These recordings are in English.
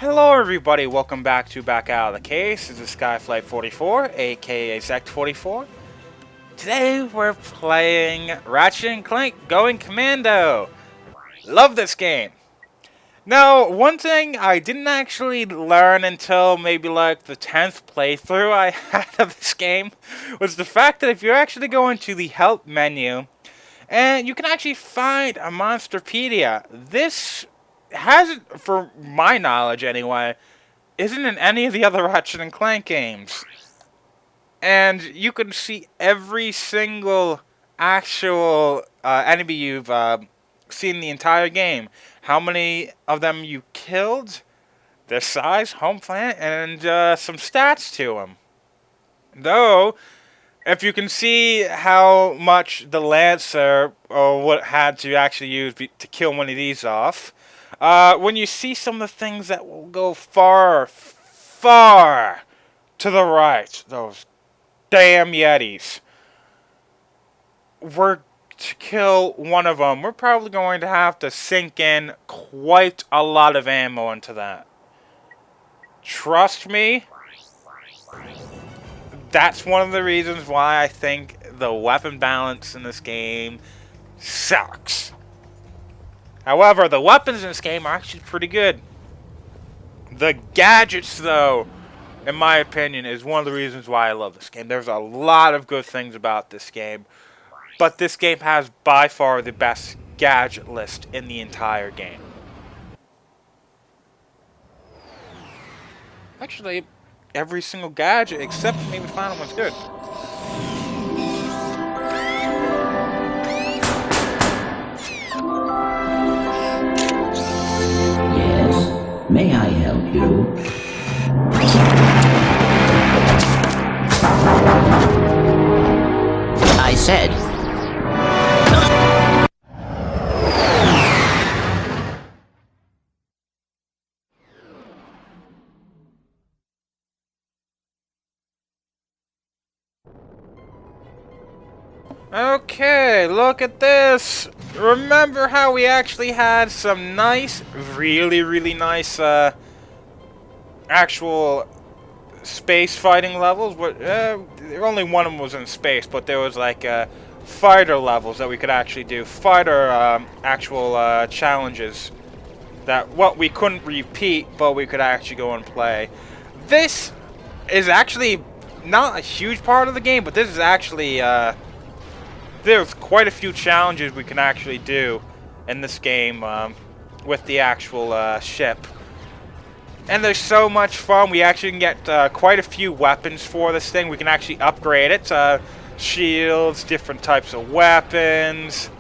Hello everybody, welcome back Out of the Case. This is Skyflight44, aka Zect44. Today we're playing Ratchet and Clank Going Commando. Love this game. Now, one thing I didn't actually learn until maybe like the 10th playthrough I had of this game was the fact that if you actually go into the help menu and you can actually find a Monsterpedia, this hasn't, for my knowledge anyway, isn't in any of the other Ratchet and Clank games. And you can see every single actual enemy you've seen the entire game. How many of them you killed, their size, home planet, and some stats to them. Though, if you can see how much the Lancer or what had to actually use to kill one of these off, when you see some of the things that will go far to the right, those damn Yetis, we're to kill one of them, we're probably going to have to sink in quite a lot of ammo into that. Trust me, that's one of the reasons why I think the weapon balance in this game sucks. However, the weapons in this game are actually pretty good. The gadgets, though, in my opinion, is one of the reasons why I love this game. There's a lot of good things about this game, but this game has by far the best gadget list in the entire game. Actually, every single gadget except maybe the final one's good. Yes, may I help you? I said. Okay, look at this. Remember how we actually had some nice, really nice, actual space fighting levels? Only one of them was in space, but there was like, fighter levels that we could actually do. Fighter, actual, challenges that, we couldn't repeat, but we could actually go and play. This is actually not a huge part of the game, but this is actually, there's quite a few challenges we can actually do in this game with the actual ship. And there's so much fun. We actually can get quite a few weapons for this thing. We can actually upgrade it. Shields, different types of weapons,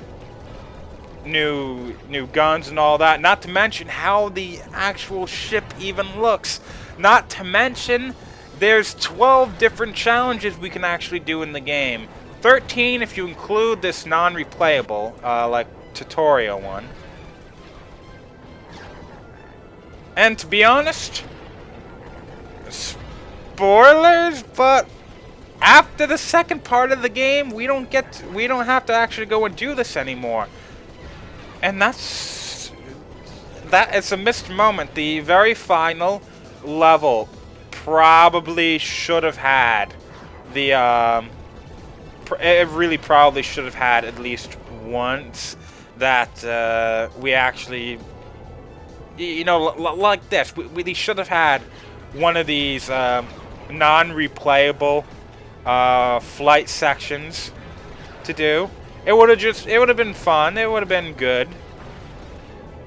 new guns and all that. Not to mention how the actual ship even looks. Not to mention there's 12 different challenges we can actually do in the game. 13 if you include this non-replayable, like, tutorial one. And to be honest, spoilers, but after the second part of the game, we don't have to actually go and do this anymore. And that is a missed moment. The very final level probably should have had the, it really probably should have had at least once that we actually, you know, like this. We should have had one of these non-replayable flight sections to do. It would have been fun. It would have been good.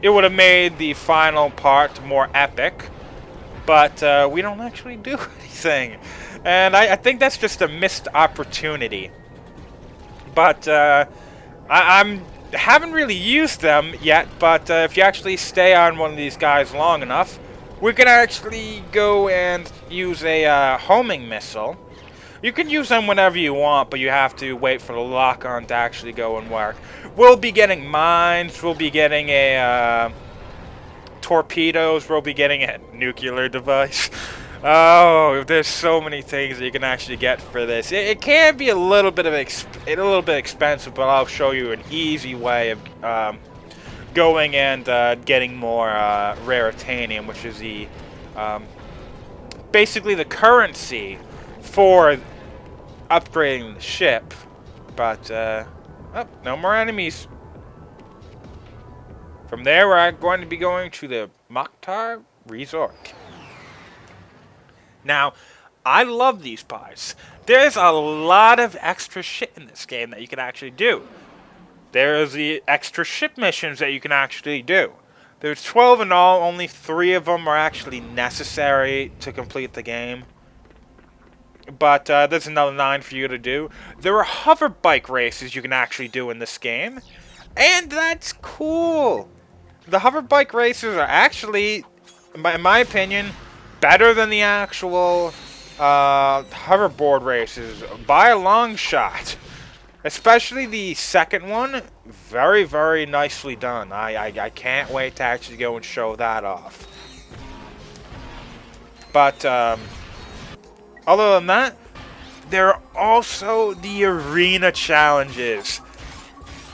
It would have made the final part more epic. But we don't actually do anything, and I think that's just a missed opportunity. But I haven't really used them yet, but if you actually stay on one of these guys long enough, we can actually go and use a homing missile. You can use them whenever you want, but you have to wait for the lock-on to actually go and work. We'll be getting mines, we'll be getting a torpedoes, we'll be getting a nuclear device. Oh, there's so many things that you can actually get for this. It can be a little bit expensive, but I'll show you an easy way of going and getting more raritanium, which is the basically the currency for upgrading the ship. But oh, no more enemies. From there, we're going to be going to the Mokhtar Resort. Now, I love these parts. There's a lot of extra shit in this game that you can actually do. There's the extra ship missions that you can actually do. There's 12 in all, only 3 of them are actually necessary to complete the game. But there's another 9 for you to do. There are hover bike races you can actually do in this game. And that's cool. The hover bike races are actually, in my opinion, better than the actual hoverboard races by a long shot. Especially the second one, very, very nicely done. I can't wait to actually go and show that off. But other than that, there are also the arena challenges,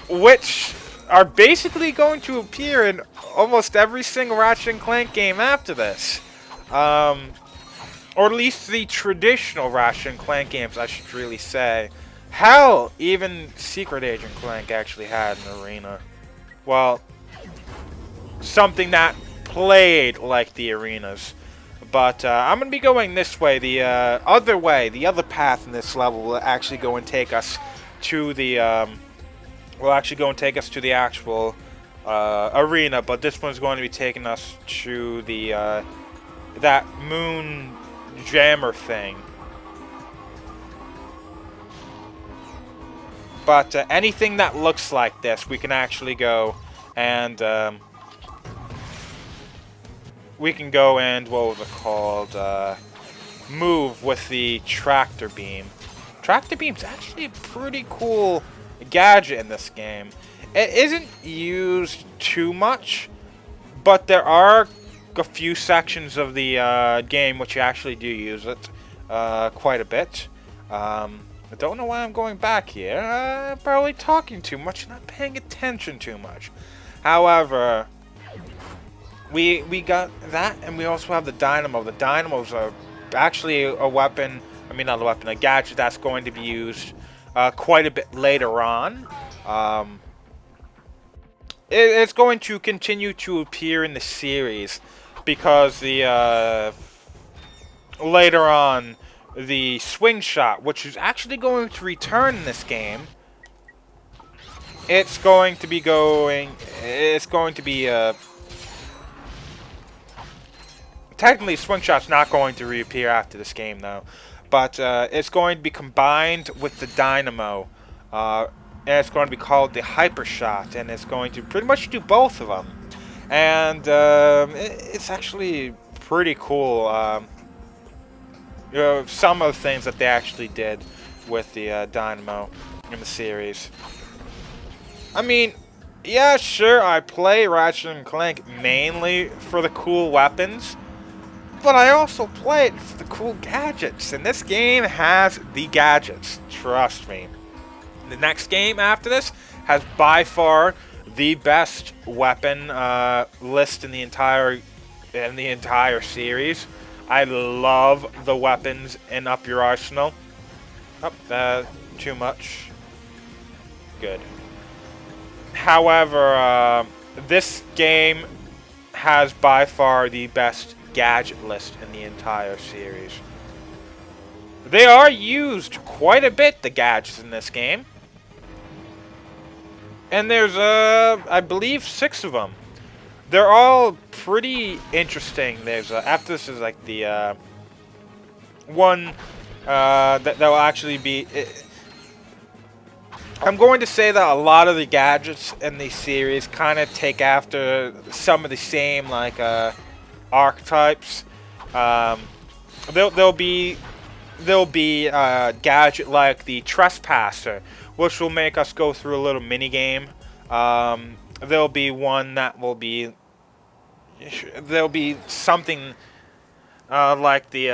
which are basically going to appear in almost every single Ratchet and Clank game after this. Or at least the traditional Ratchet and Clank games, I should really say. Hell, even Secret Agent Clank actually had an arena. Well, something that played like the arenas. But I'm going to be going this way. The other path in this level will actually go and take us to the actual arena. But this one's going to be taking us to the that moon jammer thing. But anything that looks like this, we can actually go and we can go and what was it called? Move with the tractor beam. Tractor beam's actually a pretty cool gadget in this game. It isn't used too much, but there are a few sections of the game which you actually do use it quite a bit. I don't know why I'm going back here. Probably talking too much, not paying attention too much. However, we got that, and we also have the dynamo. The dynamos are actually a weapon. I mean, not a weapon, a gadget that's going to be used quite a bit later on. It's going to continue to appear in the series because the later on, the swing shot, which is actually going to return in this game, it's going to be technically swing shot's not going to reappear after this game though, but it's going to be combined with the dynamo, and it's going to be called the hyper shot, and it's going to pretty much do both of them, and it's actually pretty cool. Some of the things that they actually did with the dynamo in the series. I mean, yeah, sure, I play Ratchet and Clank mainly for the cool weapons, but I also play it for the cool gadgets, and this game has the gadgets, trust me. The next game after this has by far the best weapon list in the entire series. I love the weapons in Up Your Arsenal. Oh, too much. Good. However, this game has by far the best gadget list in the entire series. They are used quite a bit, the gadgets in this game. And there's, I believe, 6 of them. They're all pretty interesting. There's after this is like the one that will actually be. I'm going to say that a lot of the gadgets in the series kind of take after some of the same like archetypes. There'll be a gadget like the Trespasser, which will make us go through a little mini game. There'll be one that will be. There'll be something like the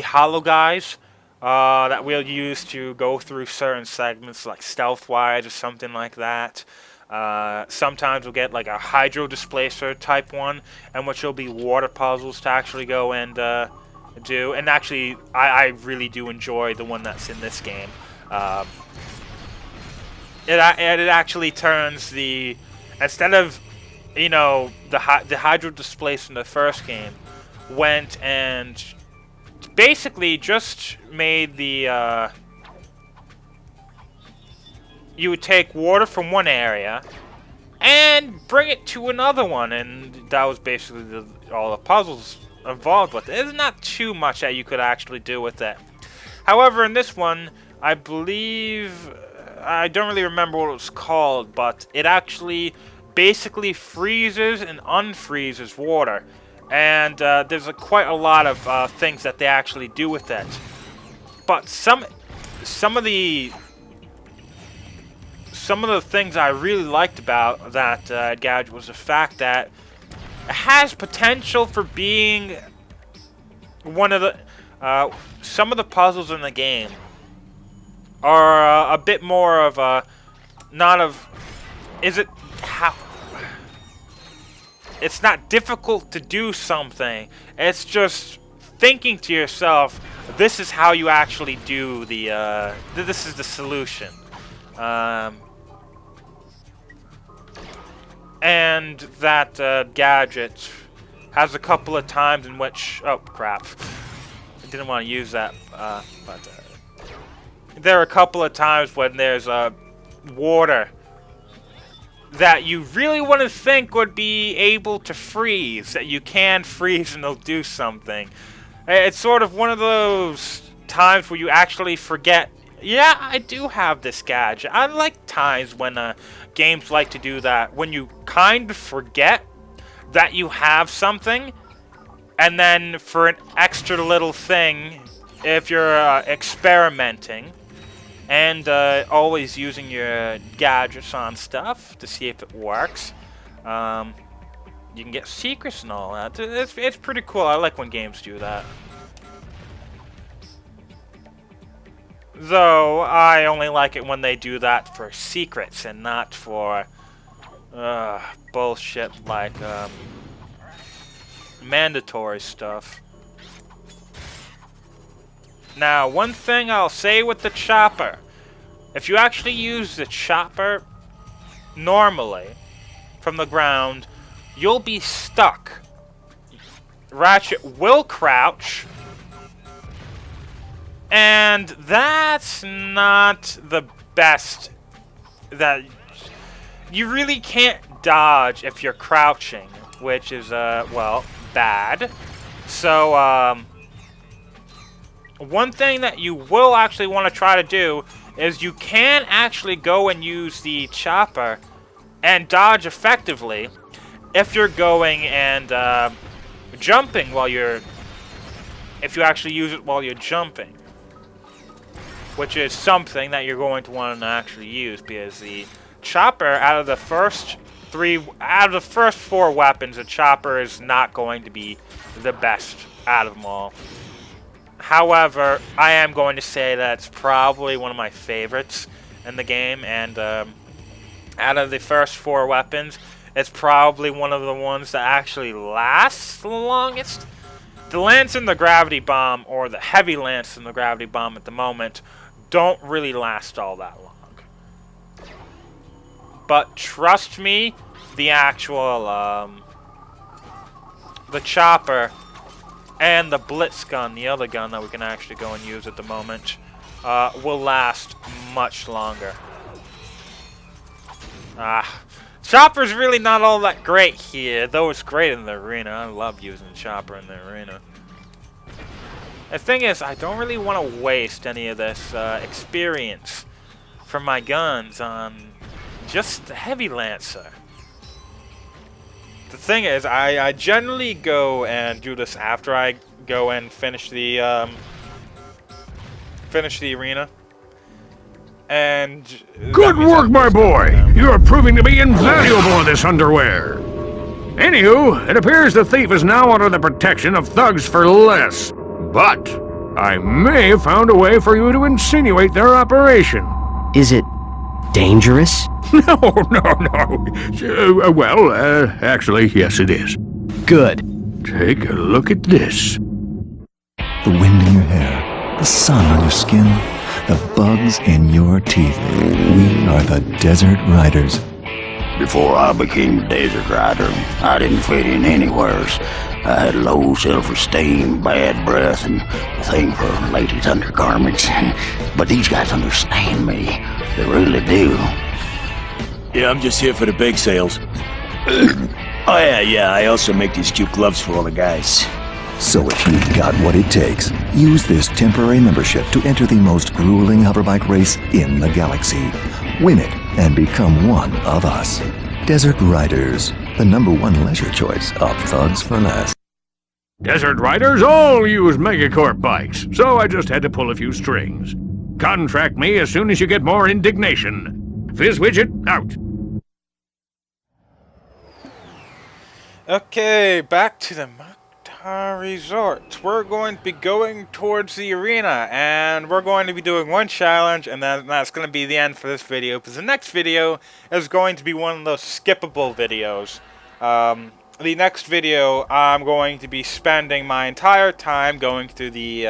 hollow guys that we'll use to go through certain segments, like stealth-wise or something like that. Sometimes we'll get like a hydro displacer type one, and which will be water puzzles to actually go and do. And actually, I really do enjoy the one that's in this game. It actually turns the, instead of, you know, the hydro displacer in the first game, went and basically just made the you would take water from one area and bring it to another one, and that was basically all the puzzles involved with it. There's not too much that you could actually do with it. However, in this one, I believe, I don't really remember what it was called, but it actually basically freezes and unfreezes water. And there's quite a lot of things that they actually do with it. But some of the things I really liked about that gadget was the fact that it has potential for being one of the some of the puzzles in the game are a bit more of a it's not difficult to do something. It's just thinking to yourself, this is how you actually do the this is the solution. And that gadget has a couple of times in which, oh crap, I didn't want to use that, but there are a couple of times when there's water that you really want to think would be able to freeze, that you can freeze and it'll do something. It's sort of one of those times where you actually forget, yeah, I do have this gadget. I like times when games like to do that, when you kind of forget that you have something, and then for an extra little thing, if you're experimenting, and always using your gadgets on stuff to see if it works, you can get secrets and all that. It's pretty cool. I like when games do that. Though, I only like it when they do that for secrets and not for bullshit like mandatory stuff. Now, one thing I'll say with the chopper, if you actually use the chopper normally from the ground, you'll be stuck. Ratchet will crouch, and that's not the best. That you really can't dodge if you're crouching, which is well, bad. So one thing that you will actually want to try to do is you can actually go and use the chopper and dodge effectively if you're going and jumping while you're, if you actually use it while you're jumping, which is something that you're going to want to actually use, because the chopper, out of the first four weapons, the chopper is not going to be the best out of them all. However, I am going to say that it's probably one of my favorites in the game, and out of the first four weapons, it's probably one of the ones that actually lasts the longest. The lance and the gravity bomb, or the heavy lance and the gravity bomb at the moment, don't really last all that long. But trust me, the actual, the chopper and the blitz gun, the other gun that we can actually go and use at the moment, will last much longer. Chopper's really not all that great here, though it's great in the arena. I love using the chopper in the arena. The thing is, I don't really want to waste any of this experience from my guns on just the heavy lancer. The thing is, I generally go and do this after I go and finish the arena. And good work, my boy! You are proving to be invaluable in this underwear. Anywho, it appears the thief is now under the protection of thugs for less. But I may have found a way for you to insinuate their operation. Is it dangerous? No, no. Actually, yes, it is. Good. Take a look at this. The wind in your hair, the sun on your skin, the bugs in your teeth. We are the Desert Riders. Before I became a desert rider, I didn't fit in anywheres. I had low self-esteem, bad breath, and a thing for ladies' undergarments. But these guys understand me. They really do. Yeah, I'm just here for the bake sales. Oh yeah, I also make these cute gloves for all the guys. So if you've got what it takes, use this temporary membership to enter the most grueling hoverbike race in the galaxy. Win it and become one of us. Desert Riders, the #1 leisure choice of thugs for less. Desert Riders all use Megacorp bikes, so I just had to pull a few strings. Contract me as soon as you get more indignation. Fizzwidget, out. Okay, back to the Resort. We're going to be going towards the arena, and we're going to be doing one challenge, and then that's going to be the end for this video, because the next video is going to be one of those skippable videos. The next video, I'm going to be spending my entire time going through the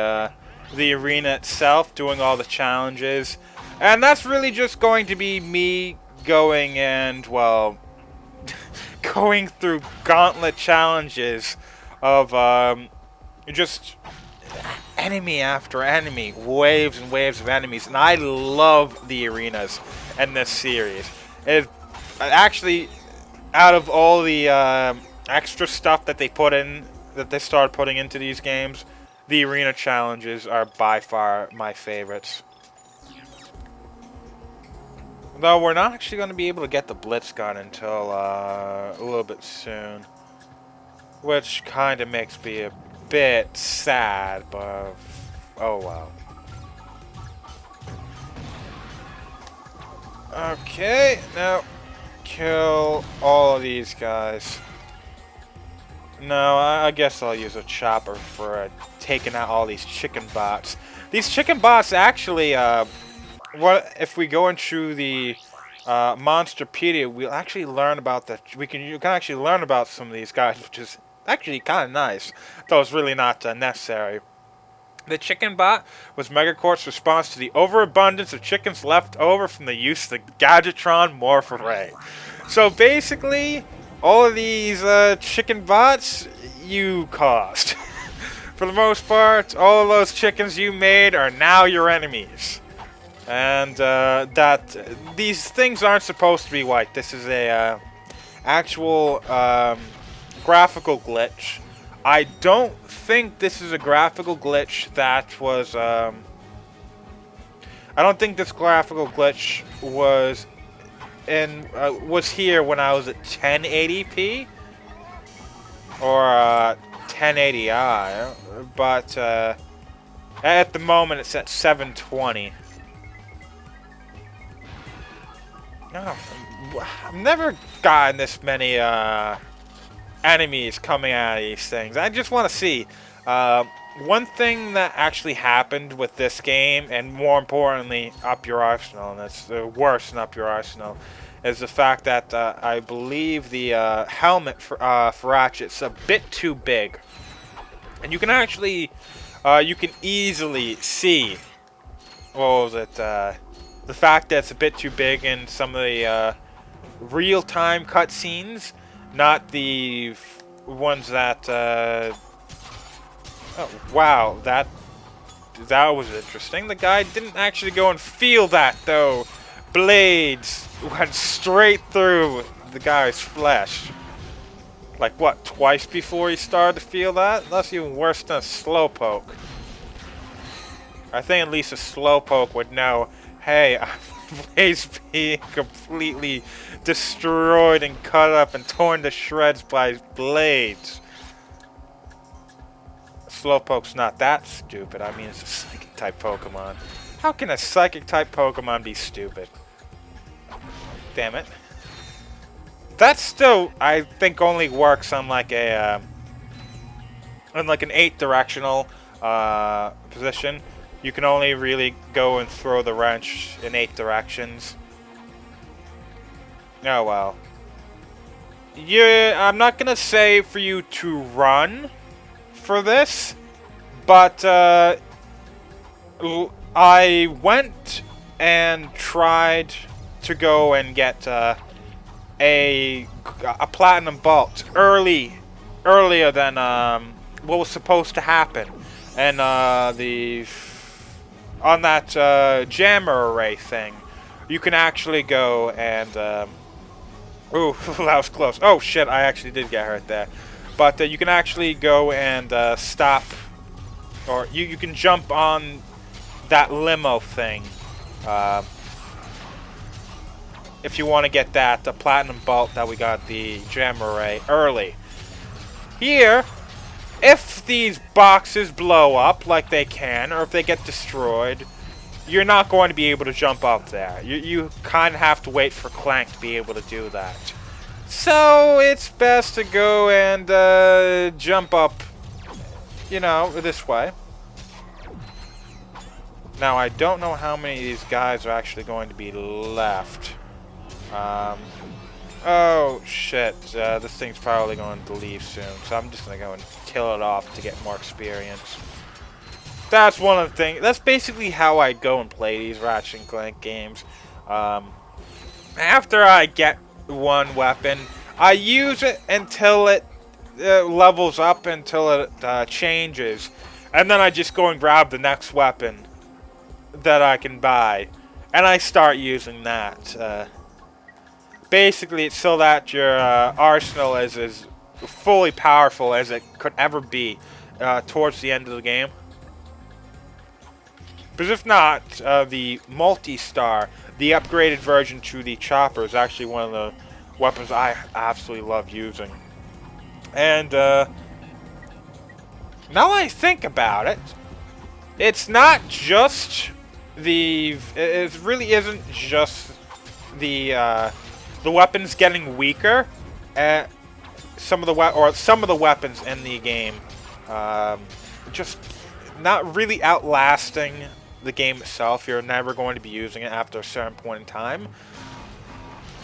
arena itself, doing all the challenges, and that's really just going to be me going and, well, going through gauntlet challenges of just enemy after enemy, waves and waves of enemies, and I love the arenas in this series. It actually, out of all the extra stuff that they started putting into these games, the arena challenges are by far my favorites. Though we're not actually going to be able to get the Blitz gun until a little bit soon, which kind of makes me a bit sad, but oh well. Okay, now kill all of these guys. No, I guess I'll use a chopper for taking out all these chicken bots. These chicken bots actually, what if we go into the Monsterpedia, we'll actually learn about you can actually learn about some of these guys, which is actually kind of nice, though it's really not necessary. The chicken bot was Megacorp's response to the overabundance of chickens left over from the use of the Gadgetron morph array. So basically, all of these chicken bots you caused. For the most part, all of those chickens you made are now your enemies. And these things aren't supposed to be white. This is a actual graphical glitch. I don't think this is a graphical glitch that was I don't think this graphical glitch was here when I was at 1080p or 1080i, but at the moment it's at 720. Oh, I've never gotten this many enemies coming out of these things. I just want to see. One thing that actually happened with this game, and more importantly, Up Your Arsenal, and it's worse than Up Your Arsenal, is the fact that I believe the helmet for Ratchet's a bit too big. And you can actually, you can easily see, what was it, the fact that it's a bit too big in some of the real-time cutscenes. Not the ones that, oh, wow, that was interesting. The guy didn't actually go and feel that, though. Blades went straight through the guy's flesh. Like, what, twice before he started to feel that? That's even worse than a slowpoke. I think at least a slowpoke would know, hey, Blaze being completely destroyed and cut up and torn to shreds by blades. Slowpoke's not that stupid. I mean, it's a psychic type Pokemon. How can a psychic type Pokemon be stupid? Damn it. That still, I think, only works on like a on like an 8 directional position. You can only really go and throw the wrench in 8 directions. Oh well. Yeah, I'm not gonna say for you to run for this, but I went and tried to go and get a platinum bolt earlier than what was supposed to happen, and on that jammer array thing, you can actually go and ooh, that was close. Oh shit, I actually did get hurt there, but you can actually go and stop, or you can jump on that limo thing. If you want to get that platinum bolt that we got the gem array early. Here, if these boxes blow up like they can, or if they get destroyed, you're not going to be able to jump up there. You kind of have to wait for Clank to be able to do that. So it's best to go and jump up, you know, this way. Now I don't know how many of these guys are actually going to be left. Oh shit, this thing's probably going to leave soon, so I'm just going to go and kill it off to get more experience. That's one of the things, that's basically how I go and play these Ratchet and Clank games. After I get one weapon, I use it until it levels up, until it changes, and then I just go and grab the next weapon that I can buy, and I start using that. Basically, it's so that your arsenal is as fully powerful as it could ever be towards the end of the game. Because if not, the multi-star, the upgraded version to the chopper, is actually one of the weapons I absolutely love using. And now I think about it, it's not just the... It really isn't just the weapons getting weaker. Some of the weapons in the game just not really outlasting the game itself. You're never going to be using it after a certain point in time.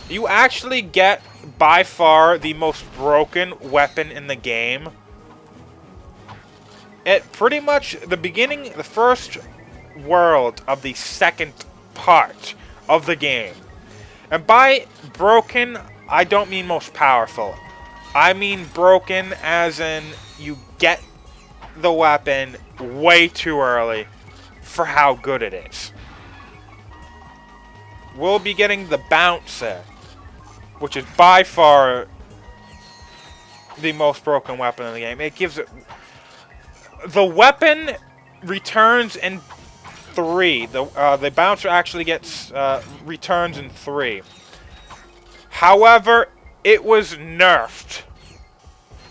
You actually get by far the most broken weapon in the game. It pretty much the first world of the second part of the game. And by broken, I don't mean most powerful. I mean broken as in you get the weapon way too early for how good it is. We'll be getting the Bouncer, which is by far the most broken weapon in the game. It gives it... The weapon returns in 3. The Bouncer actually gets returns in 3. However, it was nerfed.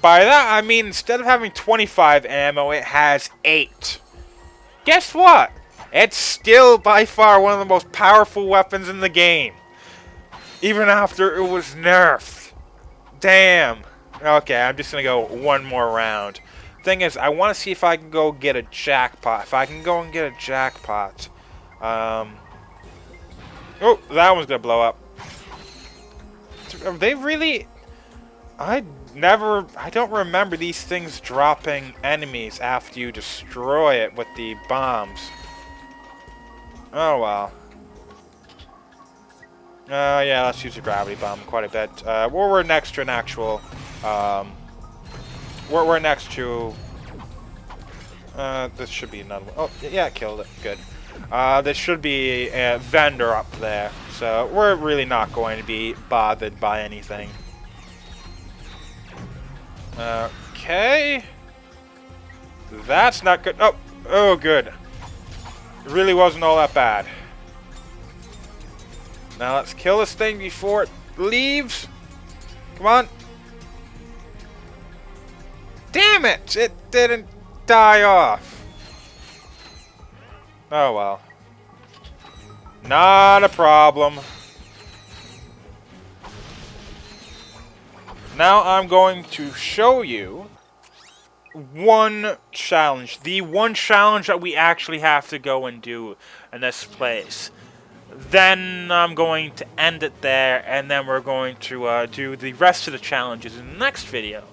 By that, I mean instead of having 25 ammo, it has 8. Guess what? It's still by far one of the most powerful weapons in the game. Even after it was nerfed. Damn. Okay, I'm just going to go one more round. Thing is, I want to see if I can go get a jackpot. If I can go and get a jackpot. Oh, that one's going to blow up. Are they really... I don't remember these things dropping enemies after you destroy it with the bombs. Oh well. Yeah, let's use a gravity bomb quite a bit. We're next to an actual... We're next to... this should be another one. Oh, yeah, it killed it. Good. There should be a vendor up there. So we're really not going to be bothered by anything. Okay. That's not good. Oh, good. It really wasn't all that bad. Now let's kill this thing before it leaves. Come on. Damn it! It didn't die off. Oh well. Not a problem. Now I'm going to show you one challenge. The one challenge that we actually have to go and do in this place. then I'm going to end it there, and then we're going to do the rest of the challenges in the next video.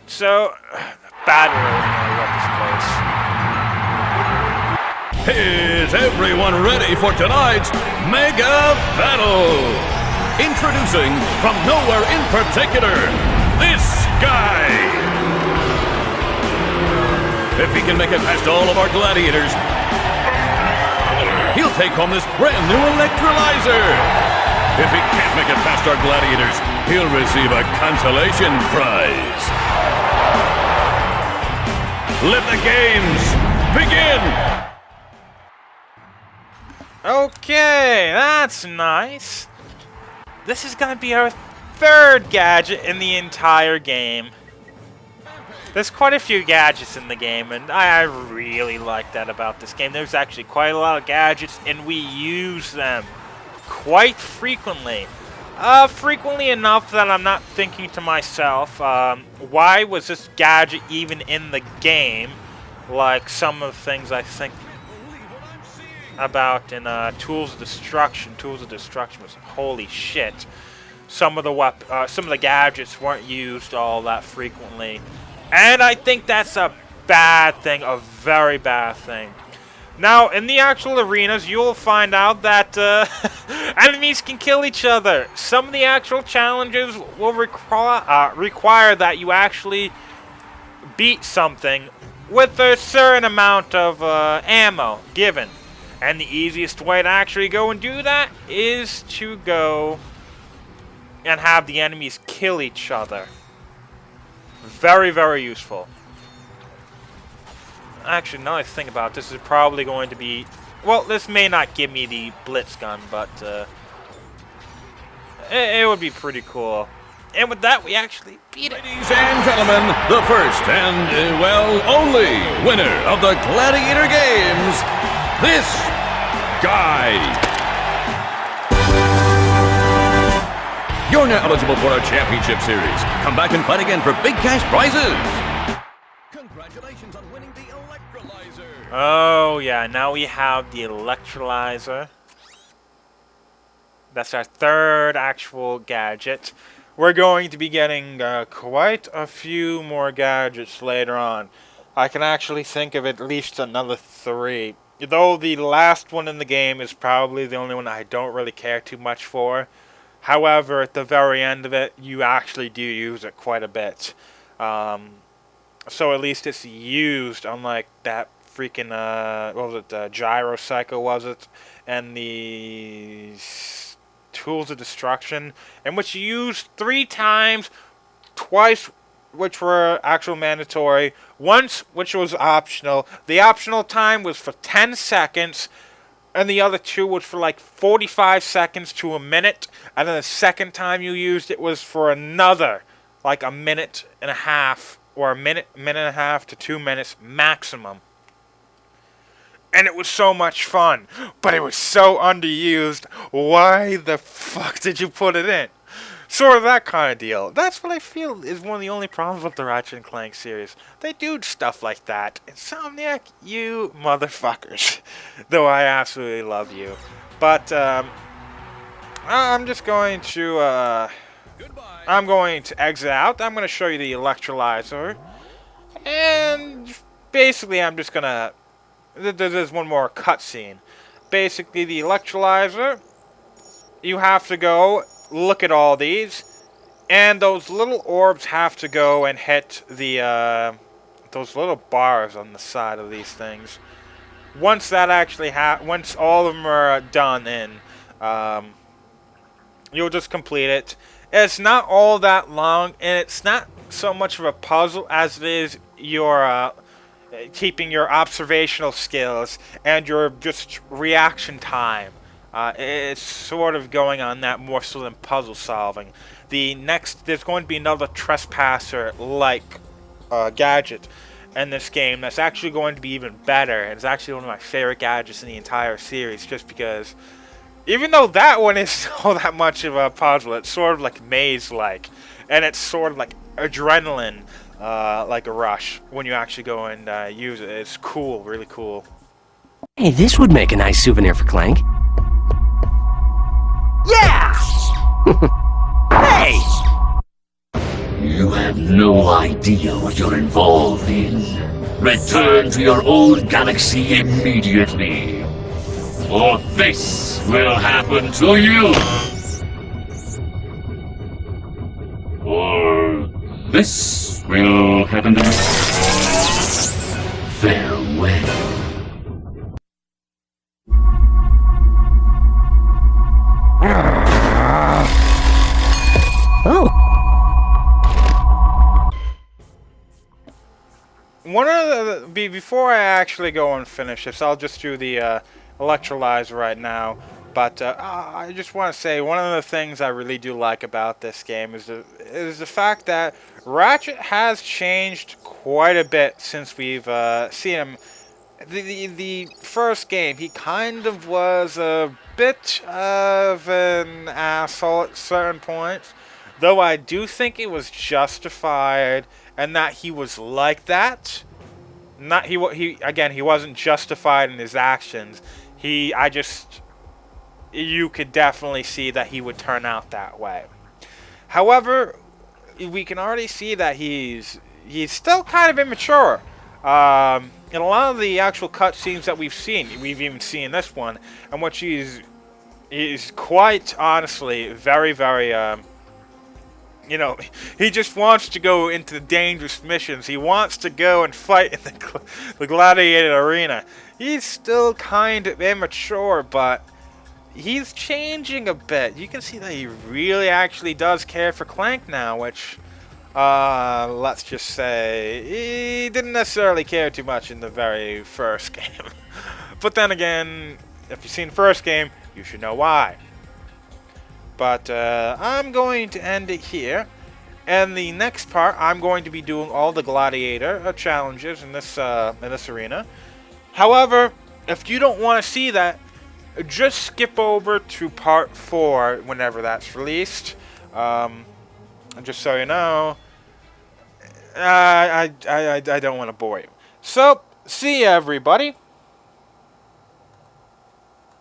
So, battle arena, I love this place. Is everyone ready for tonight's Mega Battle? Introducing from nowhere in particular, this guy. If he can make it past all of our gladiators, he'll take home this brand new electrolyzer. If he can't make it past our gladiators, he'll receive a consolation prize. Let the games begin! Okay, that's nice. This is gonna be our third gadget in the entire game. There's quite a few gadgets in the game, and I really like that about this game. There's actually quite a lot of gadgets, and we use them quite frequently. Frequently enough that I'm not thinking to myself, why was this gadget even in the game? Like some of the things I think about in Tools of Destruction. Tools of Destruction was holy shit. Some of the gadgets weren't used all that frequently. And I think that's a bad thing, a very bad thing. Now, in the actual arenas, you'll find out that enemies can kill each other. Some of the actual challenges will require that you actually beat something with a certain amount of ammo given. And the easiest way to actually go and do that is to go and have the enemies kill each other. Very, very useful. Actually, now I think about it, this is probably going to be... Well, this may not give me the Blitz gun, but it would be pretty cool. And with that, we actually beat it. Ladies and gentlemen, the first and, well, only winner of the Gladiator Games, this guy. You're now eligible for our championship series. Come back and fight again for big cash prizes. Congratulations on winning the electrolyzer. Oh, yeah, now we have the electrolyzer. That's our third actual gadget. We're going to be getting quite a few more gadgets later on. I can actually think of at least another 3. Though the last one in the game is probably the only one I don't really care too much for. However, at the very end of it, you actually do use it quite a bit. So at least it's used, unlike that freaking, what was it, Gyro Cycle, was it? And the Tools of Destruction, in which you used 3 times, twice which were actual mandatory, once which was optional. The optional time was for 10 seconds, and the other 2 was for like 45 seconds to a minute, and then the second time you used it was for another, like a minute and a half, or a minute and a half to 2 minutes maximum. And it was so much fun, but it was so underused. Why the fuck did you put it in? Sort of that kind of deal. That's what I feel is one of the only problems with the Ratchet and Clank series. They do stuff like that. Insomniac, you motherfuckers. Though I absolutely love you. But, I'm just going to, I'm going to exit out. I'm going to show you the electrolyzer. And basically I'm just going to... There's one more cutscene. Basically, the electrolyzer, you have to go look at all these, and those little orbs have to go and hit the those little bars on the side of these things. Once that actually once all of them are done in, you'll just complete it. It's not all that long, and it's not so much of a puzzle as it is your keeping your observational skills and your just reaction time. It's sort of going on that more so than puzzle solving. There's going to be another trespasser-like gadget in this game that's actually going to be even better. It's actually one of my favorite gadgets in the entire series, just because even though that one is so that much of a puzzle, it's sort of like maze-like, and it's sort of like adrenaline, like a rush when you actually go and use it. It's cool, really cool. Hey, this would make a nice souvenir for Clank. no idea what you're involved in. Return to your own galaxy immediately, or this will happen to you! Or this will happen to you. Farewell. One of the before I actually go and finish this, I'll just do the electrolyzer right now. But I just want to say one of the things I really do like about this game is the fact that Ratchet has changed quite a bit since we've seen him. The first game, he kind of was a bit of an asshole at certain points, though I do think it was justified, and that he was like that. Not he wasn't justified in his actions. You could definitely see that he would turn out that way. However, we can already see that he's still kind of immature. In a lot of the actual cutscenes that we've even seen this one, and which he's quite honestly very, very, he just wants to go into the dangerous missions. He wants to go and fight in the gladiator arena. He's still kind of immature, but he's changing a bit. You can see that he really actually does care for Clank now, which, let's just say, he didn't necessarily care too much in the very first game. But then again, if you've seen the first game, you should know why. But I'm going to end it here. And the next part, I'm going to be doing all the gladiator challenges in this arena. However, if you don't want to see that, just skip over to part 4 whenever that's released. Just so you know, I don't want to bore you. So, see ya, everybody.